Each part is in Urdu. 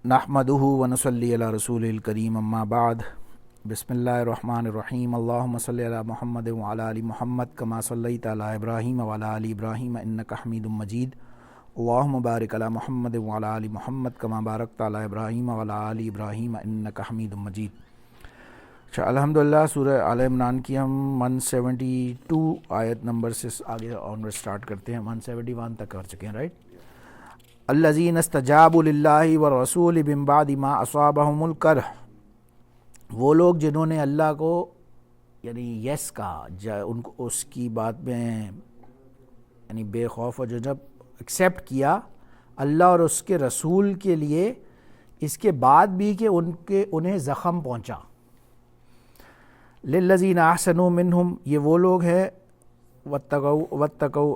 نحمدہ ونصلی علی رسول الکریم اما بعد بسم اللہ الرحمن الرحیم اللہم صلی علی محمد وعلی آل محمد کما صلیت علی ابراہیم وعلی آل ابراہیم انک حمید مجید اللہم بارک علی محمد وعلی آل محمد کما بارکت علی ابراہیم وعلی آل ابراہیم انک حمید مجید۔ الحمدللہ سورہ آل عمران کی ہم 172 آیت نمبر سے آگے آنورڈ سٹارٹ کرتے ہیں، 171 تک کر چکے ہیں، رائٹ؟ الذین استجابوا للہ والرسول من بعد ما اصابہم الکرہ، وہ لوگ جنہوں نے اللہ کو یعنی یس کہا، ان کو اس کی بات میں یعنی بے خوف و جب ایکسیپٹ کیا اللہ اور اس کے رسول کے لیے، اس کے بعد بھی کہ انہیں زخم پہنچا۔ للذین احسنوا منہم، یہ وہ لوگ ہیں واتقوا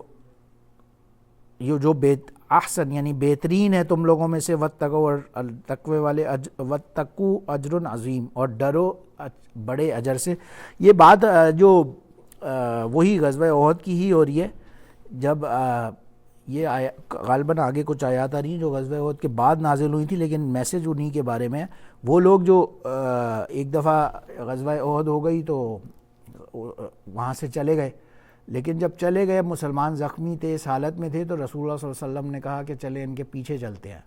یہ جو احسن یعنی بہترین ہے تم لوگوں میں سے، واتقوا اور تقوی والے، واتقوا اجر عظیم اور ڈرو بڑے اجر سے۔ یہ بات جو وہی غزوہ احد کی ہی ہو رہی ہے، جب یہ غالباً آگے کچھ آیات آ رہی ہیں جو غزوہ احد کے بعد نازل ہوئی تھی، لیکن میسج انہی کے بارے میں ہے۔ وہ لوگ جو ایک دفعہ غزوہ احد ہو گئی تو وہاں سے چلے گئے، لیکن جب چلے گئے مسلمان زخمی تھے، اس حالت میں تھے، تو رسول اللہ صلی اللہ علیہ وسلم نے کہا کہ چلیں ان کے پیچھے چلتے ہیں۔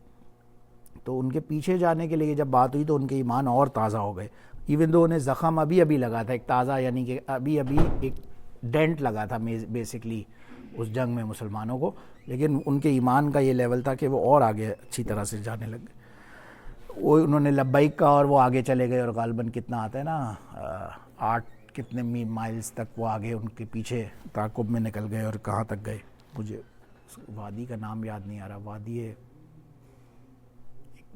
تو ان کے پیچھے جانے کے لیے جب بات ہوئی تو ان کے ایمان اور تازہ ہو گئے، ایون دو انہیں زخم ابھی لگا تھا، ایک تازہ یعنی کہ ابھی ایک ڈینٹ لگا تھا بیسکلی اس جنگ میں مسلمانوں کو، لیکن ان کے ایمان کا یہ لیول تھا کہ وہ اور آگے اچھی طرح سے جانے لگ گئے۔ وہ انہوں نے لبیک کہا اور وہ آگے چلے گئے، اور غالباً کتنا آتا ہے نا 8 کتنے مائلز تک وہ آگے ان کے پیچھے تعاقب میں نکل گئے، اور کہاں تک گئے مجھے وادی کا نام یاد نہیں آ رہا،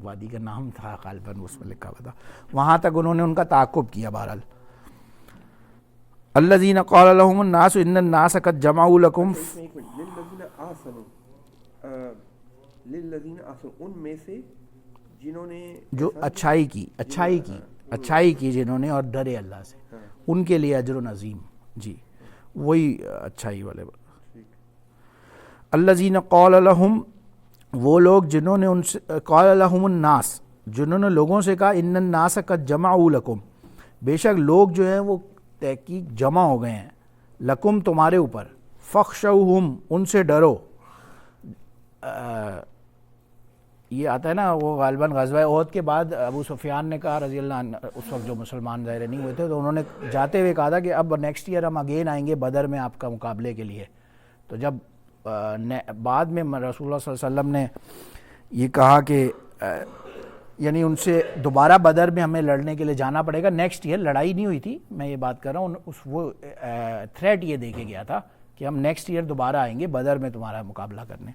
وادی کا نام تھا غالباً اس میں لکھا ہوا تھا، وہاں تک انہوں نے ان کا تعاقب کیا۔ بہرحال الذین قال لهم الناس ان الناس قد جمعوا لكم، للذین احسنوا، ان میں سے جنہوں نے جو اچھائی کی جنہوں نے اور ڈرے اللہ سے، ان کے لیے اجر عظیم، جی وہی اچھائی والے۔ الذین قال لهم، وہ لوگ جنہوں نے ان سے قال لهم الناس، جنہوں نے لوگوں سے کہا ان الناس قد جمعوا لكم، بے شک لوگ جو ہیں وہ تحقیق جمع ہو گئے ہیں، لکم تمہارے اوپر، فخشوہم ان سے ڈرو۔ یہ آتا ہے نا، وہ غالباً غزوہ احد کے بعد ابو سفیان نے کہا رضی اللہ عنہ، اس وقت جو مسلمان ظاہر نہیں ہوئے تھے، تو انہوں نے جاتے ہوئے کہا تھا کہ اب نیکسٹ ایئر ہم اگین آئیں گے بدر میں آپ کا مقابلے کے لیے۔ تو جب بعد میں رسول اللہ صلی اللہ علیہ وسلم نے یہ کہا کہ یعنی ان سے دوبارہ بدر میں ہمیں لڑنے کے لیے جانا پڑے گا نیکسٹ ایئر، لڑائی نہیں ہوئی تھی، میں یہ بات کر رہا ہوں، وہ تھریٹ یہ دے کے گیا تھا کہ ہم نیکسٹ ایئر دوبارہ آئیں گے بدر میں تمہارا مقابلہ کرنے۔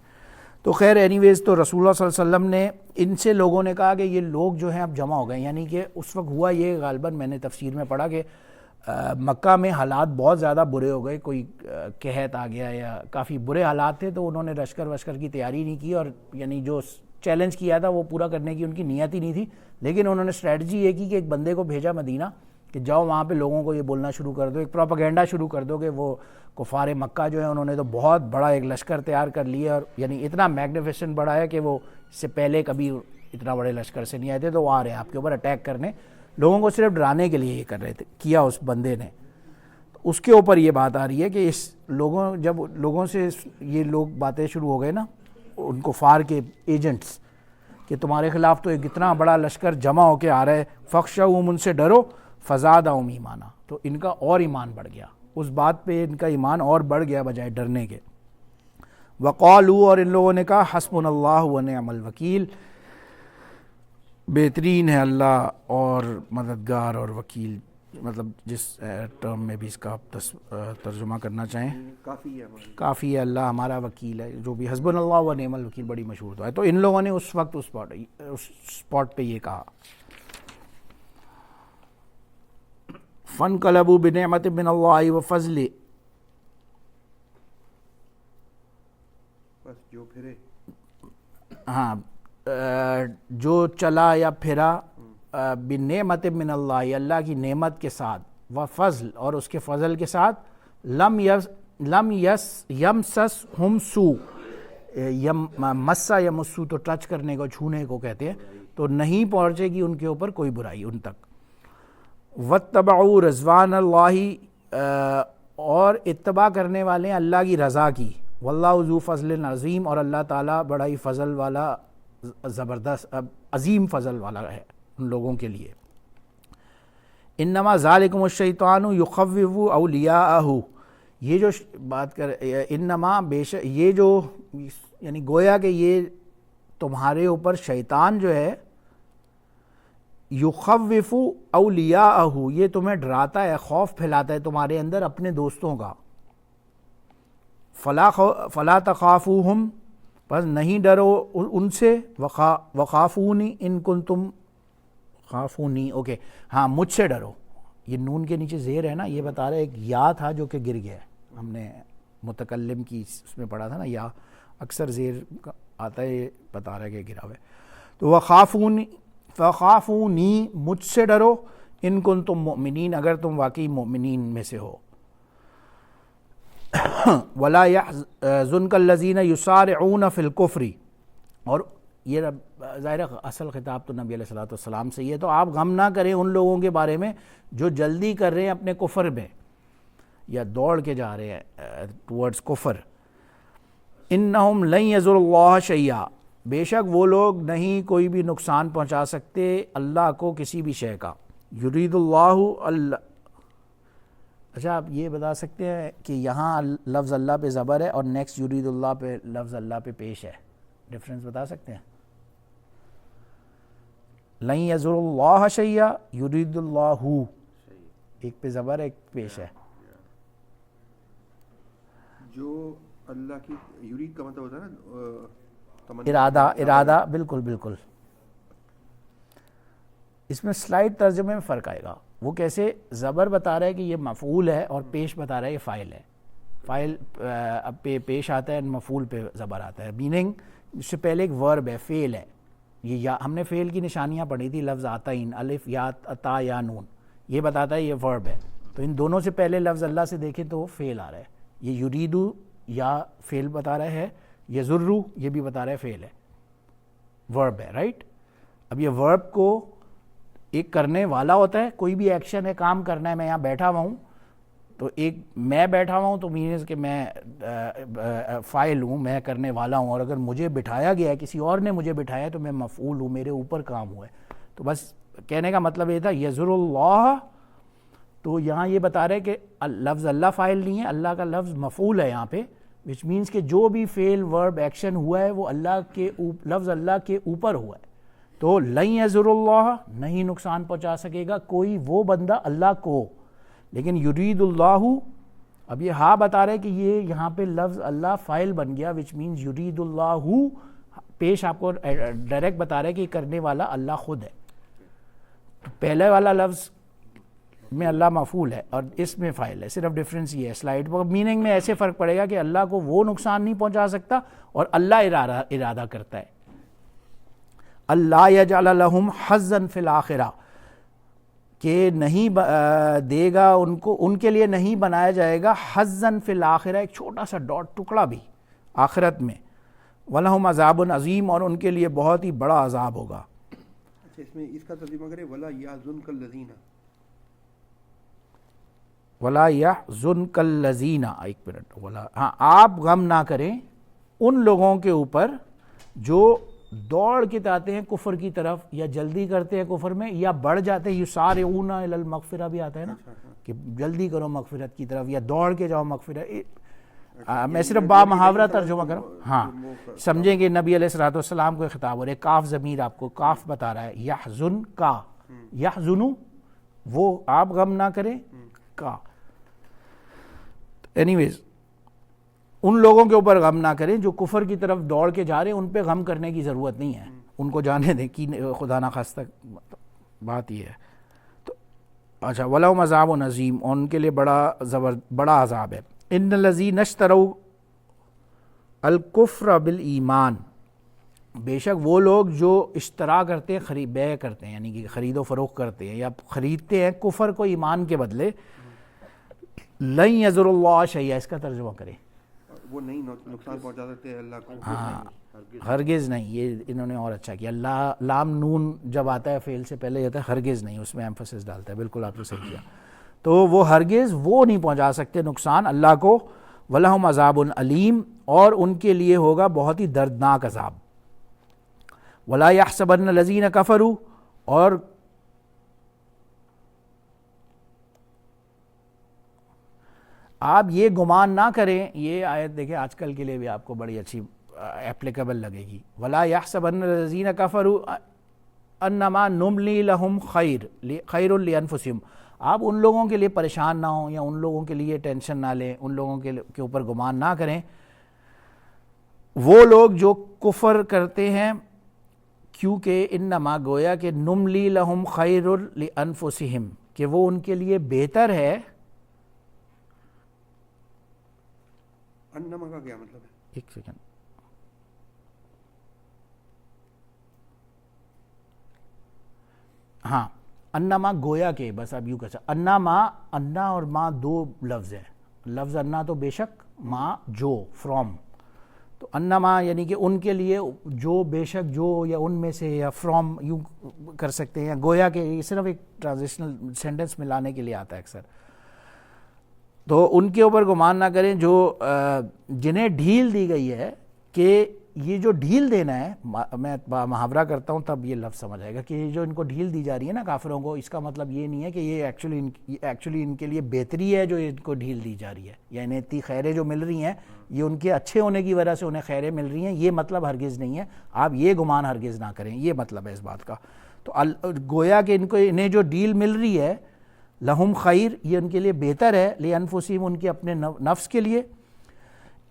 تو خیر اینی ویز، تو رسول اللہ صلی اللہ علیہ وسلم نے ان سے لوگوں نے کہا کہ یہ لوگ جو ہیں اب جمع ہو گئے، یعنی کہ اس وقت ہوا یہ، غالباً میں نے تفسیر میں پڑھا کہ مکہ میں حالات بہت زیادہ برے ہو گئے، کوئی قحط آ گیا یا کافی برے حالات تھے، تو انہوں نے لشکر کی تیاری نہیں کی، اور یعنی جو چیلنج کیا تھا وہ پورا کرنے کی ان کی نیت ہی نہیں تھی، لیکن انہوں نے اسٹریٹجی یہ کی کہ ایک بندے کو بھیجا مدینہ کہ جاؤ وہاں پہ لوگوں کو یہ بولنا شروع کر دو، ایک پروپیگنڈا شروع کر دو کہ وہ کفار مکہ جو ہے انہوں نے تو بہت بڑا ایک لشکر تیار کر لیا، اور یعنی اتنا میگنیفیسنٹ بڑا ہے کہ وہ اس سے پہلے کبھی اتنا بڑے لشکر سے نہیں آئے تھے، تو وہ آ رہے ہیں آپ کے اوپر اٹیک کرنے، لوگوں کو صرف ڈرانے کے لیے یہ کر رہے تھے، کیا اس بندے نے۔ تو اس کے اوپر یہ بات آ رہی ہے کہ جب لوگوں سے یہ لوگ باتیں شروع ہو گئے نا، ان کفار کے ایجنٹس، کہ تمہارے خلاف تو ایک اتنا بڑا لشکر جمع ہو کے آ رہا ہے، فخشوہم ان سے ڈرو، فزادہم ایمانا، تو ان کا اور ایمان بڑھ گیا، اس بات پہ ان کا ایمان اور بڑھ گیا بجائے ڈرنے کے۔ وقالوا، اور ان لوگوں نے کہا حسبنا اللہ ونعم الوکیل، بہترین ہے اللہ اور مددگار اور وکیل، مطلب جس ٹرم میں بھی اس کا ترجمہ کرنا چاہیں، کافی ہے اللہ ہمارا وکیل ہے، جو بھی حسبنا اللہ ونعم الوکیل بڑی مشہور تو ہے۔ تو ان لوگوں نے اس وقت اس اسپاٹ پہ یہ کہا۔ فانقلبوا بنعمت من اللہ وفضل، بس جو پھرے، ہاں جو چلا یا پھرا، بنعمت من اللہ، اللہ کی نعمت کے ساتھ، وفضل اور اس کے فضل کے ساتھ، لم یمسسہم سوء، مسا یمسو تو ٹچ کرنے کو، چھونے کو کہتے ہیں، تو نہیں پہنچے گی ان کے اوپر کوئی برائی ان تک. واتبعوا رضوان اللہ اور اتباع کرنے والے ہیں اللہ کی رضا کی. واللہ ذو فضل عظیم اور اللہ تعالیٰ بڑا ہی فضل والا زبردست عظیم فضل والا ہے ان لوگوں کے لیے. انما ذالکم الشیطان یخوف اولیاءہ, یہ جو بات کر انما بے شک یہ جو یعنی گویا کہ یہ تمہارے اوپر شیطان جو ہے یخوف اولیاءہ, یہ تمہیں ڈراتا ہے, خوف پھیلاتا ہے تمہارے اندر اپنے دوستوں کا. فلا تخافوہم, بس نہیں ڈرو ان سے, وخافونی ان کنتم خافونی, اوکے ہاں مجھ سے ڈرو. یہ نون کے نیچے زیر ہے نا, یہ بتا رہا ہے ایک یا تھا جو کہ گر گیا ہے. ہم نے متکلم کی اس میں پڑھا تھا نا, یا اکثر زیر آتا ہے, یہ بتا رہا ہے کہ گرا ہوا ہے. تو فخافونی, مجھ سے ڈرو, ان کنتم مؤمنین, اگر تم واقعی مؤمنین میں سے ہو. ولا يحزنك الذين يسارعون في الكفر, اور یہ ظاہر اصل خطاب تو نبی علیہ الصلوۃ والسلام سے یہ, تو آپ غم نہ کریں ان لوگوں کے بارے میں جو جلدی کر رہے ہیں اپنے کفر میں یا دوڑ کے جا رہے ہیں ٹورڈز کفر. انہم لن یضروا اللہ شیئا, بے شک وہ لوگ نہیں کوئی بھی نقصان پہنچا سکتے اللہ کو کسی بھی شے کا. یرید اللہ اچھا آپ یہ بتا سکتے ہیں کہ یہاں لفظ اللہ پہ زبر ہے اور نیکسٹ یرید اللہ پہ لفظ اللہ پہ پیش ہے, ڈفرنس بتا سکتے ہیں؟ لن یضر اللہ شیئا, یرید اللہ, ایک پہ زبر ایک پیش ہے. جو اللہ کی یرید کا مطلب ہوتا ہے نا ارادہ, بالکل بالکل. اس میں سلائٹ ترجمے میں فرق آئے گا. وہ کیسے, زبر بتا رہا ہے کہ یہ مفعول ہے اور پیش بتا رہا ہے یہ فاعل ہے. فاعل پہ پیش آتا ہے, مفعول پہ زبر آتا ہے. میننگ اس سے پہلے ایک ورب ہے, فعل ہے. یہ ہم نے فعل کی نشانیاں پڑھی تھی, لفظ آتئین, الف یا تا یا نون, یہ بتاتا ہے یہ ورب ہے. تو ان دونوں سے پہلے لفظ اللہ سے دیکھیں تو وہ فعل آ رہا ہے. یہ یریدو یا فعل بتا رہا ہے, یضرو یہ بھی بتا رہا ہے فعل ہے, ورب ہے, رائٹ. اب یہ ورب کو ایک کرنے والا ہوتا ہے, کوئی بھی ایکشن ہے, کام کرنا ہے, میں یہاں بیٹھا ہوا ہوں تو ایک میں بیٹھا ہوا ہوں تو مینز کہ میں فاعل ہوں, میں کرنے والا ہوں, اور اگر مجھے بٹھایا گیا ہے, کسی اور نے مجھے بٹھایا ہے تو میں مفعول ہوں, میرے اوپر کام ہوا ہے. تو بس کہنے کا مطلب یہ تھا یضر اللہ, تو یہاں یہ بتا رہے کہ لفظ اللہ فاعل نہیں ہے, اللہ کا لفظ مفعول ہے یہاں پہ, وچ مینس کہ جو بھی فعل ورب ایکشن ہوا ہے وہ اللہ کے لفظ اللہ کے اوپر ہوا ہے. تو لن یضر اللہ, نہیں نقصان پہنچا سکے گا کوئی وہ بندہ اللہ کو. لیکن یرید اللہ, اب یہ ہاں بتا رہے کہ یہ یہاں پہ لفظ اللہ فاعل بن گیا, وچ مینز یرید اللہ, پیش آپ کو ڈائریکٹ بتا رہے کہ یہ کرنے والا اللہ خود ہے. تو پہلے والا لفظ میں اللہ مفعول ہے اور اس میں فاعل ہے, صرف ڈفرینس یہ ہے. سلائڈ پر میننگ میں ایسے فرق پڑے گا کہ اللہ کو وہ نقصان نہیں پہنچا سکتا اور اللہ ارادہ کرتا ہے. اللہ یجعل لہم حظا فی الآخرہ, کہ نہیں دے گا ان کو, ان کے لیے نہیں بنایا جائے گا حظا فی الآخرہ, ایک چھوٹا سا ڈاٹ ٹکڑا بھی آخرت میں. وَلَهُمْ عَذَابٌ عَظِيمٌ, اور ان کے لیے بہت ہی بڑا عذاب ہوگا. اچھا اس میں اس کا ترجمہ کرے ولا یحزنک الذین, ولا یحزنک الذین, ایک منٹ, ولا, ہاں آپ غم نہ کریں ان لوگوں کے اوپر جو دوڑ کے آتے ہیں کفر کی طرف, یا جلدی کرتے ہیں کفر میں, یا بڑھ جاتے ہیں, یسارعون الی المغفرہ بھی آتا ہے نا کہ جلدی کرو مغفرت کی طرف, یا دوڑ کے جاؤ مغفرت. میں صرف با محاورہ ترجمہ کروں, ہاں سمجھیں کہ نبی علیہ الصلوۃ والسلام کو خطاب ہو رہا ہے. کاف ضمیر آپ کو کاف بتا رہا ہے, یحزن کا, یحزنو وہ آپ غم نہ کریں کا. اینی ویز ان لوگوں کے اوپر غم نہ کریں جو کفر کی طرف دوڑ کے جا رہے ہیں, ان پہ غم کرنے کی ضرورت نہیں ہے, ان کو جانے دیں کہ خدا نخواستہ بات یہ ہے. تو اچھا وَلَهُمْ عَذَابٌ عَظِيمٌ, اور ان کے لیے بڑا عذاب ہے. ان الذین اشتروا الکفر بالایمان, بے شک وہ لوگ جو اشترا کرتے ہیں, بیع کرتے ہیں, یعنی کہ خرید و فروخت کرتے ہیں یا خریدتے ہیں کفر کو ایمان کے بدلے. لن یضر اللہ شیئا, اس کا ترجمہ کریں. وہ نہیں نقصان پہنچا سکتے اللہ کو. ہاں ہرگز نہیں. یہ انہوں نے اور اچھا کیا. لام نون جب آتا ہے فعل سے پہلے ہوتا ہے ہرگز نہیں, اس میں ایمفسس ڈالتا ہے. بالکل آپ نے صحیح کیا. تو وہ ہرگز وہ نہیں پہنچا سکتے نقصان اللہ کو. وَلَهُمْ عَذَابٌ علیم, اور ان کے لیے ہوگا بہت ہی دردناک عذاب. وَلَا يَحْسَبَنَّ الَّذِينَ كَفَرُوا, اور آپ یہ گمان نہ کریں. یہ آیت دیکھیں آج کل کے لیے بھی آپ کو بڑی اچھی اپلیکیبل لگے گی. وَلَا يَحْسَبَنَّ الَّذِينَ كَفَرُوا أَنَّمَا نُمْلِي لَهُمْ خَيْرٌ لِأَنفُسِهِمْ. آپ ان لوگوں کے لیے پریشان نہ ہوں یا ان لوگوں کے لیے ٹینشن نہ لیں, ان لوگوں کے اوپر گمان نہ کریں. وہ لوگ جو کفر کرتے ہیں, کیونکہ انما گویا کہ نملی لہم خیر لانفسہم, کہ وہ ان کے لیے بہتر ہے. انما کا کیا مطلب ہے؟ ایک سیکنڈ, ہاں انما گویا کہ, بس اب یوں کہہ سکتے انما, انا اور ما دو لفظ ہیں. لفظ انا تو بے شک, ما جو فرام. تو انما یعنی کہ ان کے لیے جو, بے شک جو, یا ان میں سے, یا فرام یوں کر سکتے ہیں, یا گویا کہ یہ صرف ایک ٹرانزیشنل سینٹنس میں لانے کے لیے آتا ہے اکثر. تو ان کے اوپر گمان نہ کریں جو جنہیں ڈھیل دی گئی ہے. کہ یہ جو ڈھیل دینا ہے, میں محاورہ کرتا ہوں تب یہ لفظ سمجھ آئے گا, کہ یہ جو ان کو ڈھیل دی جا رہی ہے نا کافروں کو, اس کا مطلب یہ نہیں ہے کہ یہ ایکچولی ان کے لیے بہتری ہے جو ان کو ڈھیل دی جا رہی ہے, یا انہیں اتنی خیریں جو مل رہی ہیں یہ ان کے اچھے ہونے کی وجہ سے انہیں خیریں مل رہی ہیں. یہ مطلب ہرگز نہیں ہے. آپ یہ گمان ہرگز نہ کریں, یہ مطلب ہے اس بات کا. تو گویا کہ انہیں جو ڈیل مل رہی ہے, لہم خیر, یہ ان کے لیے بہتر ہے, لانفسہم, ان کے اپنے نفس کے لیے.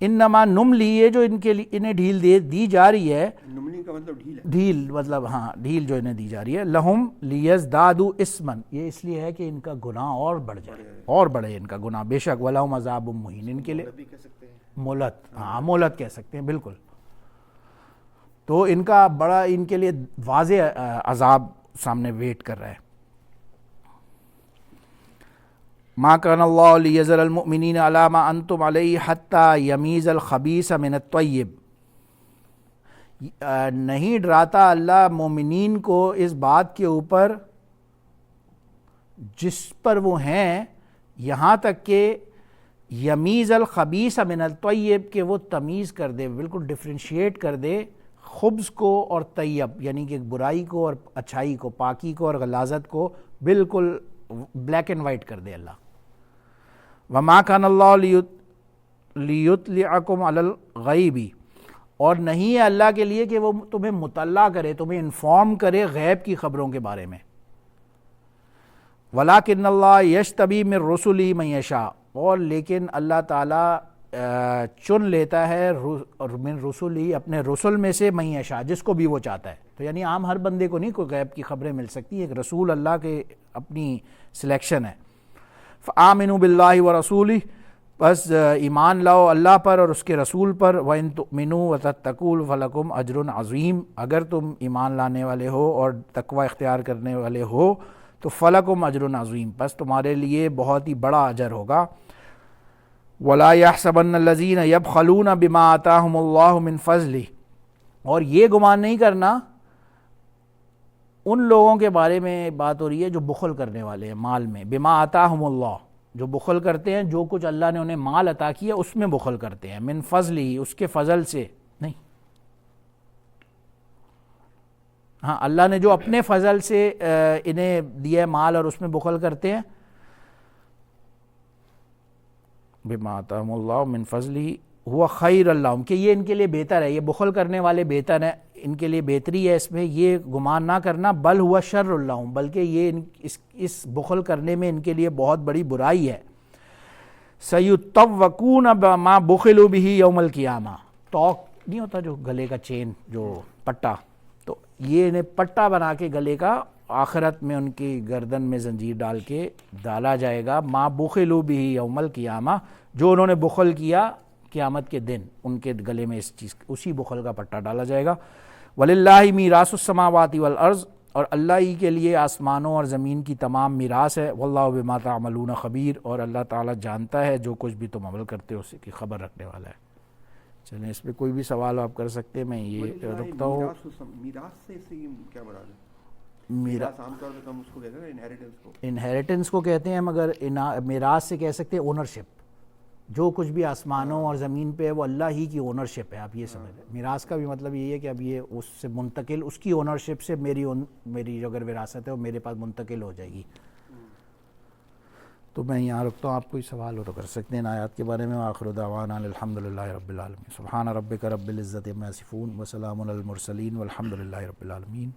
انما نملی, یہ جو ان کے لیے انہیں ڈھیل دی جا رہی ہے, نملی کا مطلب ڈھیل ہے, ڈھیل مطلب ہاں ڈھیل جو انہیں دی جا رہی ہے. لہم لیزدادوا اثما, یہ اس لیے ہے کہ ان کا گناہ اور بڑھ جائے, اور بڑھے ان کا گناہ. بے شک ولہم عذاب مہین, ان کے لیے مہلت, ہاں مہلت کہہ سکتے ہیں بالکل. تو ان کا بڑا, ان کے لیے واضح عذاب سامنے ویٹ کر رہا ہے. ما کان اللہ لیذر المؤمنین علی ما انتم علیہ حتی یمیز الخبیث من الطیب. نہیں ڈراتا اللہ مومنین کو اس بات کے اوپر جس پر وہ ہیں, یہاں تک کہ یمیز الخبیث من الطیب, کہ وہ تمیز کر دے, بالکل ڈفرینشیٹ کر دے خبث کو اور طیب, یعنی کہ برائی کو اور اچھائی کو, پاکی کو اور غلاظت کو, بالکل بلیک اینڈ وائٹ کر دے اللہ. وما کان اللہ لیطلعکم علی الغیب, اور نہیں ہے اللہ کے لیے کہ وہ تمہیں مطلع کرے, تمہیں انفارم کرے غیب کی خبروں کے بارے میں. ولکن اللہ یجتبی من رسلہ من یشاء, اور لیکن اللہ تعالیٰ چن لیتا ہے من رسلہ, اپنے رسل میں سے, من یشاء, جس کو بھی وہ چاہتا ہے. تو یعنی عام ہر بندے کو نہیں کوئی غیب کی خبریں مل سکتی, ایک رسول اللہ کے اپنی سلیکشن ہے. فآمنوا باللہ ورسولہ, بس ایمان لاؤ اللہ پر اور اس کے رسول پر. وَإِن تُؤْمِنُوا وَتَتَّقُوا فَلَكُمْ أَجْرٌ عَظِيمٌ, اگر تم ایمان لانے والے ہو اور تقوی اختیار کرنے والے ہو تو فَلَكُمْ أَجْرٌ عَظِيمٌ, بس تمہارے لیے بہت ہی بڑا اجر ہوگا. وَلَا يَحْسَبَنَّ الَّذِينَ يَبْخَلُونَ بِمَا آتَاهُمُ اللَّهُ مِنْ فَضْلِهِ, اور یہ گمان نہیں کرنا ان لوگوں کے بارے میں بات ہو رہی ہے جو بخل کرنے والے ہیں مال میں. بما آتاہم اللہ, جو بخل کرتے ہیں, جو کچھ اللہ نے انہیں مال عطا کیا اس میں بخل کرتے ہیں. من فضل ہی, اس کے فضل سے نہیں, ہاں اللہ نے جو اپنے فضل سے انہیں دیا مال اور اس میں بخل کرتے ہیں. بما آتاہم اللہ من فضلہ ہوا خیر اللہم, کہ یہ ان کے لیے بہتر ہے, یہ بخل کرنے والے بہتر ہیں, ان کے لیے بہتری ہے اس میں, یہ گمان نہ کرنا. بل ہوا شر اللہم, بلکہ یہ اس بخل کرنے میں ان کے لیے بہت بڑی برائی ہے. سیطوقون ما بخلوا بہ یوم القیامہ, توق نہیں ہوتا جو گلے کا چین, جو پٹا, تو یہ انہیں پٹا بنا کے گلے کا آخرت میں ان کی گردن میں زنجیر ڈال کے ڈالا جائے گا. ما بخلوا بہ یوم القیامہ, جو انہوں نے بخل کیا قیامت کے دن ان کے گلے میں اس چیز, اسی بخل کا پٹا ڈالا جائے گا. وَلِلَّهِ مِيرَاثُ السَّمَاوَاتِ وَالْأَرْضِ, اور اللہ ہی کے لیے آسمانوں اور زمین کی تمام میراث ہے. وَاللَّهُ بِمَا تَعْمَلُونَ خَبِيرٌ, اور اللہ تعالیٰ جانتا ہے جو کچھ بھی تم عمل کرتے ہو اس کی خبر رکھنے والا ہے. چلیں اس پہ کوئی بھی سوال آپ کر سکتے ہیں، میں یہ رکتا ہوں. میراث سے اس سے کیا مراد ہے؟ میراث عام طور پہ ہم اس کو کہتے ہیں نا انہیریٹنس کو. انہیریٹنس کو کہتے ہیں، مگر میراث سے کہہ سکتے ہیں اونرشپ. جو کچھ بھی آسمانوں اور زمین پہ ہے وہ اللہ ہی کی اونرشپ ہے، آپ یہ سمجھ لیں. میراث کا بھی مطلب یہ ہے کہ اب یہ اس سے منتقل، اس کی اونرشپ سے میری اگر وراثت ہے وہ میرے پاس منتقل ہو جائے گی. تو میں یہاں رکھتا ہوں، آپ کوئی سوال ہو تو کر سکتے ہیں آیات کے بارے میں. آخر دعوانا الحمدللہ رب العالمین. سبحان ربک رب العزت عما یصفون وسلام علی المرسلین والحمد للہ رب العالمین.